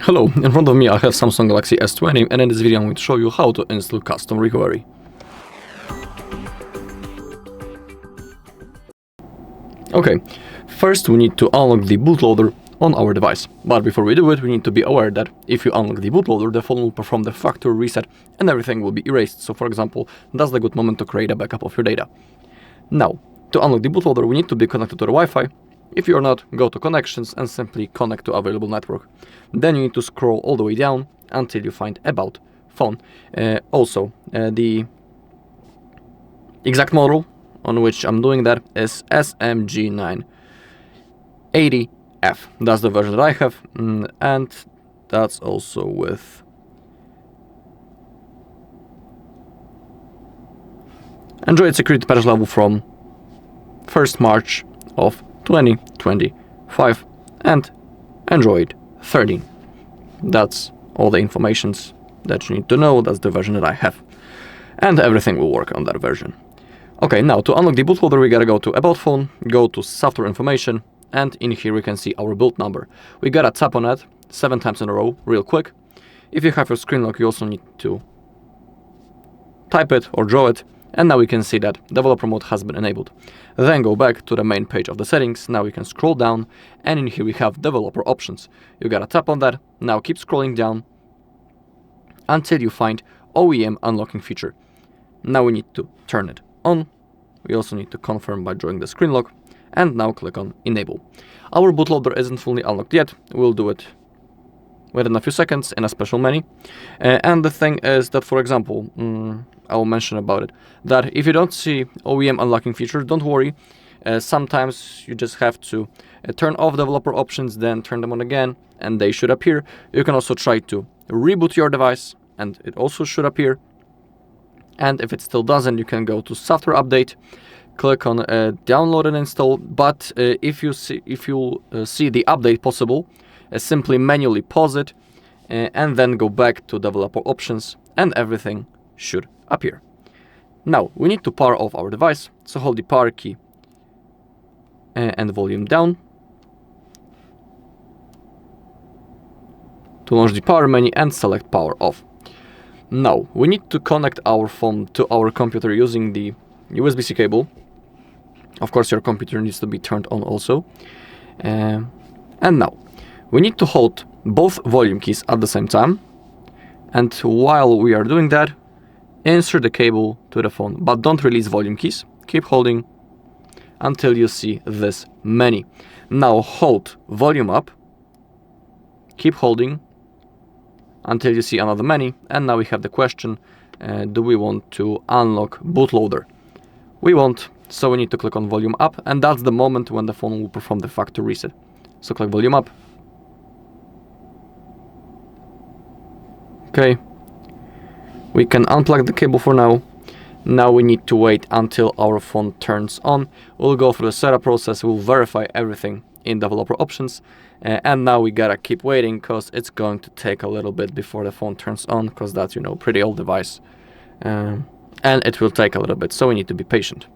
Hello, in front of me I have Samsung Galaxy S20 and in this video I'm going to show you how to install custom recovery. Okay, first we need to unlock the bootloader on our device. But before we do it, we need to be aware that if you unlock the bootloader, the phone will perform the factory reset and everything will be erased. So for example, that's the good moment to create a backup of your data. Now, to unlock the bootloader, we need to be connected to the Wi-Fi. If you're not, go to connections and simply connect to available network. Then you need to scroll all the way down until you find about phone. The exact model on which I'm doing that is SMG 980F. That's the version that I have, and that's also with Android security patch level from 1st March of 2025 and Android 13. That's all the informations that you need to know. That's the version that I have, and everything will work on that version. Okay, now to unlock the bootloader, we gotta go to About Phone, go to Software Information, and in here we can see our build number. We gotta tap on it 7 times in a row, real quick. If you have your screen lock, you also need to type it or draw it, and now we can see that developer mode has been enabled. Then go back to the main page of the settings. Now we can scroll down, and in here we have developer options. You gotta tap on that. Now keep scrolling down until you find OEM unlocking feature. Now we need to turn it on. We also need to confirm by drawing the screen lock, and now click on enable. Our bootloader isn't fully unlocked yet. We'll do it within a few seconds in a special menu. And the thing is that, for example, I will mention about it, that if you don't see OEM unlocking feature, don't worry. Sometimes you just have to turn off developer options, then turn them on again, and they should appear. You can also try to reboot your device, and it also should appear. And if it still doesn't, you can go to software update, click on download and install. But if you see the update possible, simply manually pause it and then go back to developer options, and everything should appear. Now we need to power off our device, so hold the power key and volume down to launch the power menu and select power off. Now we need to connect our phone to our computer using the USB-C cable. Of course, your computer needs to be turned on also. And now we need to hold both volume keys at the same time. And while we are doing that, insert the cable to the phone, but don't release volume keys. Keep holding until you see this menu. Now hold volume up. Keep holding until you see another menu, and now we have the question, do we want to unlock bootloader? We want, so we need to click on volume up, and that's the moment when the phone will perform the factory reset. So click volume up. Okay, we can unplug the cable for now. Now we need to wait until our phone turns on. We'll go through the setup process, we'll verify everything in developer options, and now we gotta keep waiting because it's going to take a little bit before the phone turns on, because that's, pretty old device, and it will take a little bit, so we need to be patient.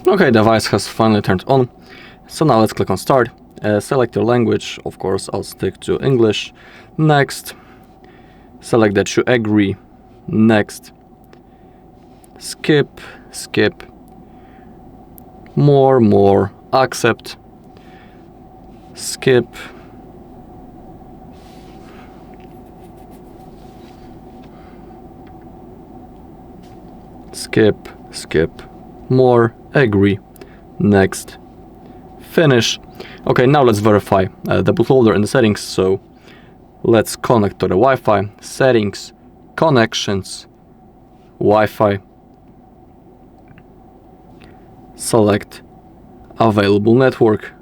Okay, device has finally turned on. So now let's click on start. Select your language. Of course, I'll stick to English. Next. Select that you agree. Next. Skip. More. Accept. Skip. Skip. More. Agree. Next. Finish. Okay, now let's verify the bootloader in the settings. So let's connect to the Wi-Fi. Settings. Connections. Wi-Fi. Select available network.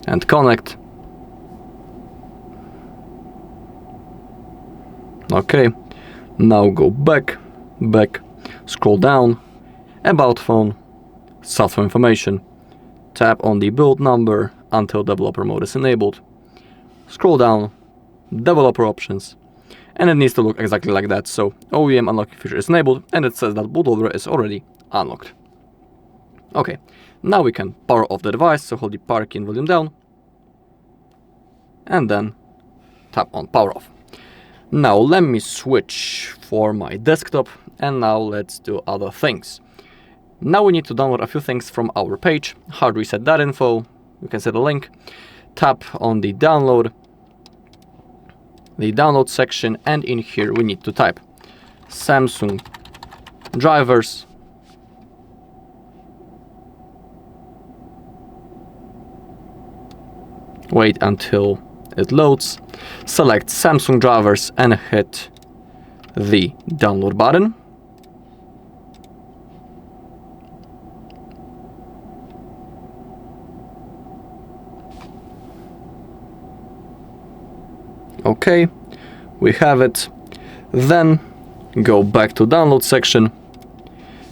And connect. Okay. Now go back, scroll down, about phone, software information, tap on the build number until developer mode is enabled, scroll down, developer options, and it needs to look exactly like that. So OEM unlocking feature is enabled and it says that bootloader is already unlocked. Okay, now we can power off the device, so hold the power key and volume down, and then tap on power off. Now let me switch for my desktop, and now let's do other things. Now we need to download a few things from our page, HardReset.info. You can see the link. Tap on the download section, and in here we need to type Samsung drivers, wait until it loads, select Samsung drivers and hit the download button. Okay, we have it. Then go back to download section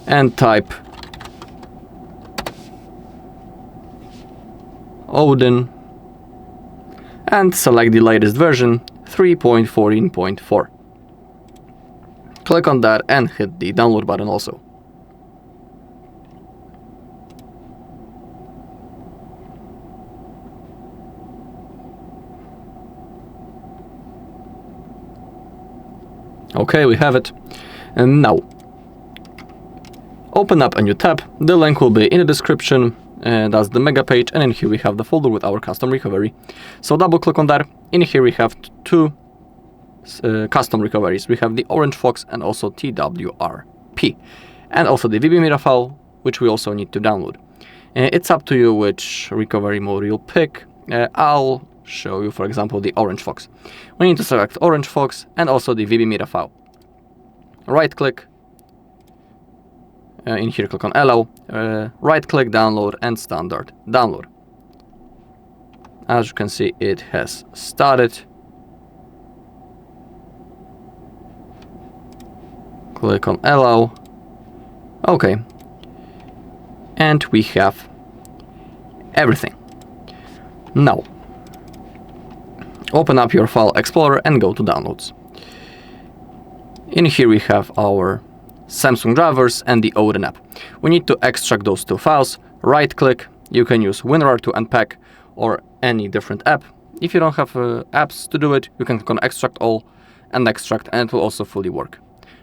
and type Odin and select the latest version, 3.14.4. Click on that and hit the download button also. Okay, we have it. And now, open up a new tab. The link will be in the description. That's the mega page, and in here we have the folder with our custom recovery. So double click on that. In here we have two custom recoveries. We have the OrangeFox and also TWRP, and also the vbmeta file, which we also need to download. It's up to you which recovery mode you'll pick. I'll show you, for example, the OrangeFox. We need to select OrangeFox and also the vbmeta file. Right click. In here, click on allow, right-click download and standard download. As you can see, it has started. Click on allow. Okay. And we have everything. Now, open up your file explorer and go to downloads. In here we have our Samsung drivers and the Odin app. We need to extract those two files. Right click, you can use WinRAR to unpack or any different app. If you don't have apps to do it, you can click on extract all and extract, and it will also fully work.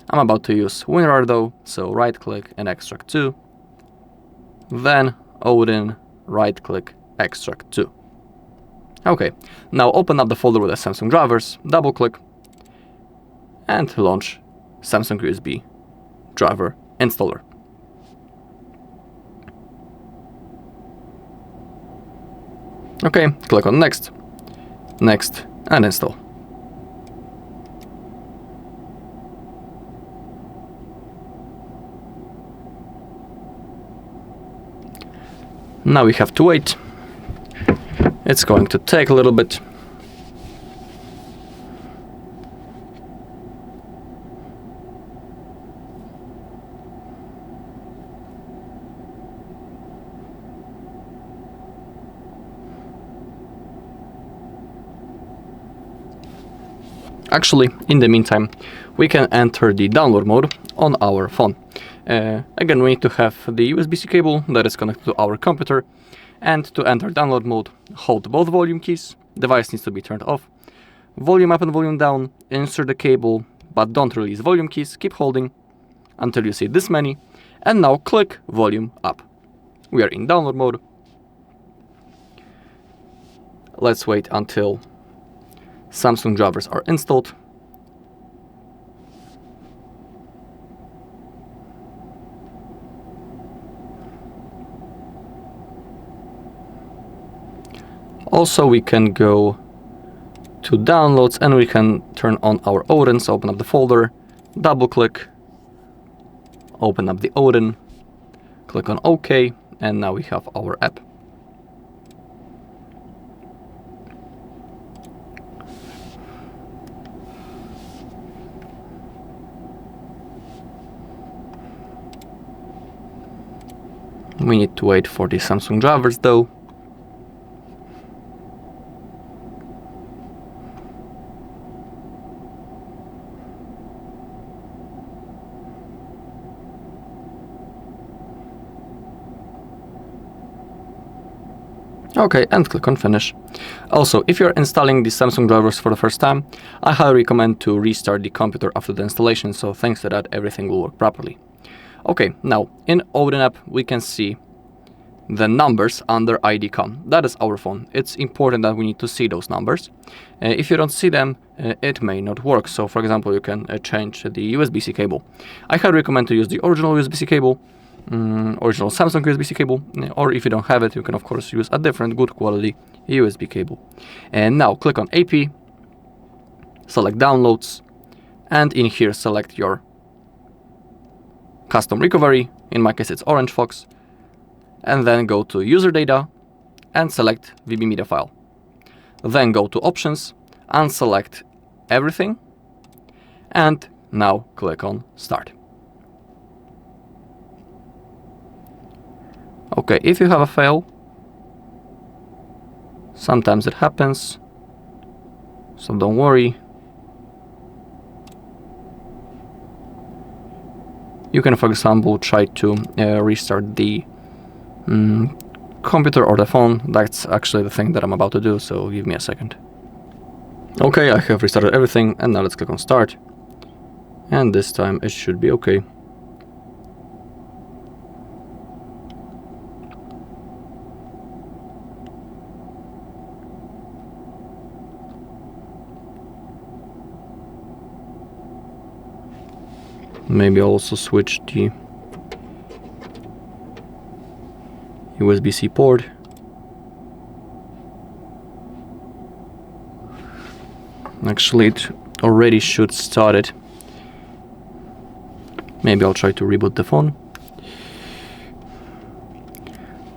I'm about to use WinRAR though, so right click and extract to. Then Odin, right click, extract to. Okay, now open up the folder with the Samsung drivers, double click, and launch Samsung USB driver installer. Okay, click on next, and install. Now we have to wait. It's going to take a little bit. Actually, in the meantime, we can enter the download mode. on our phone. Again, we need to have the USB-C cable that is connected to our computer, and to enter download mode, hold both volume keys, device needs to be turned off, volume up and volume down, insert the cable, but don't release volume keys, keep holding until you see this many, and now click volume up. We are in download mode. Let's wait until Samsung drivers are installed. Also, we can go to downloads and we can turn on our Odin. So open up the folder, double click, open up the Odin, click on OK, and now we have our app. We need to wait for the Samsung drivers though. Okay, and click on finish. Also, if you're installing the Samsung drivers for the first time, I highly recommend to restart the computer after the installation, so thanks to that everything will work properly. Okay, now in Odin app we can see the numbers under ID.com. That is our phone. It's important that we need to see those numbers. If you don't see them, it may not work. So for example, you can change the USB-C cable. I highly recommend to use the original USB-C cable, original Samsung USB-C cable, or if you don't have it, you can of course use a different good quality USB cable. And now click on AP, select downloads, and in here select your custom recovery. In my case it's OrangeFox, and then go to user data and select vbmeta file. Then go to options and select everything, and now click on start. Okay, if you have a fail, sometimes it happens, so don't worry. You can, for example, try to restart the computer or the phone. That's actually the thing that I'm about to do, so give me a second. Okay, I have restarted everything, and now let's click on start. And this time it should be okay. Maybe I'll also switch the USB-C port. Actually, it already should start it. Maybe I'll try to reboot the phone.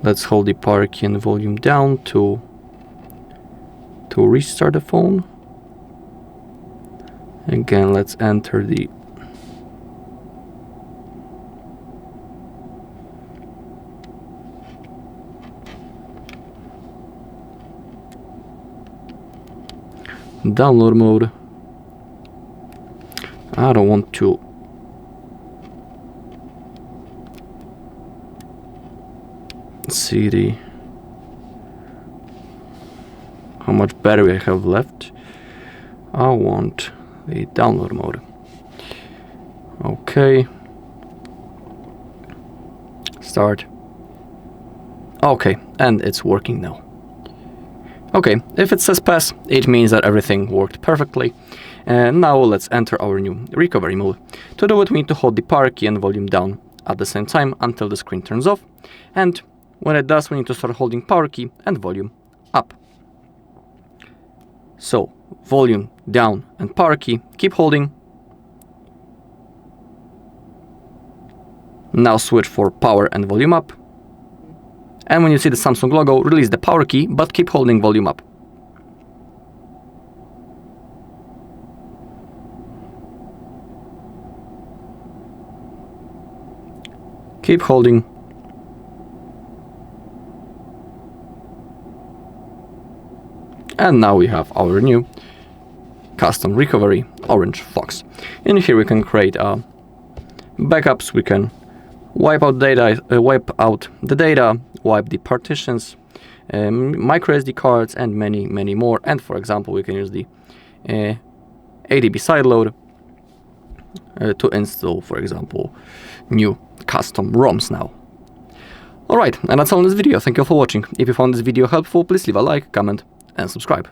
Let's hold the power key and volume down to restart the phone. Again, let's enter the download mode. I don't want to see how much battery I have left. I want the download mode. Okay. Start. Okay, and it's working now. Okay, if it says pass, it means that everything worked perfectly. And now let's enter our new recovery mode. To do it, we need to hold the power key and volume down at the same time until the screen turns off. And when it does, we need to start holding power key and volume up. So, volume down and power key, keep holding. Now switch for power and volume up. And when you see the Samsung logo, release the power key, but keep holding volume up. Keep holding. And now we have our new custom recovery OrangeFox. In here we can create a backups, we can wipe out the data, wipe the partitions, micro SD cards, and many more. And for example, we can use the ADB sideload to install, for example, new custom ROMs now. Alright, and that's all in this video. Thank you all for watching. If you found this video helpful, please leave a like, comment, and subscribe.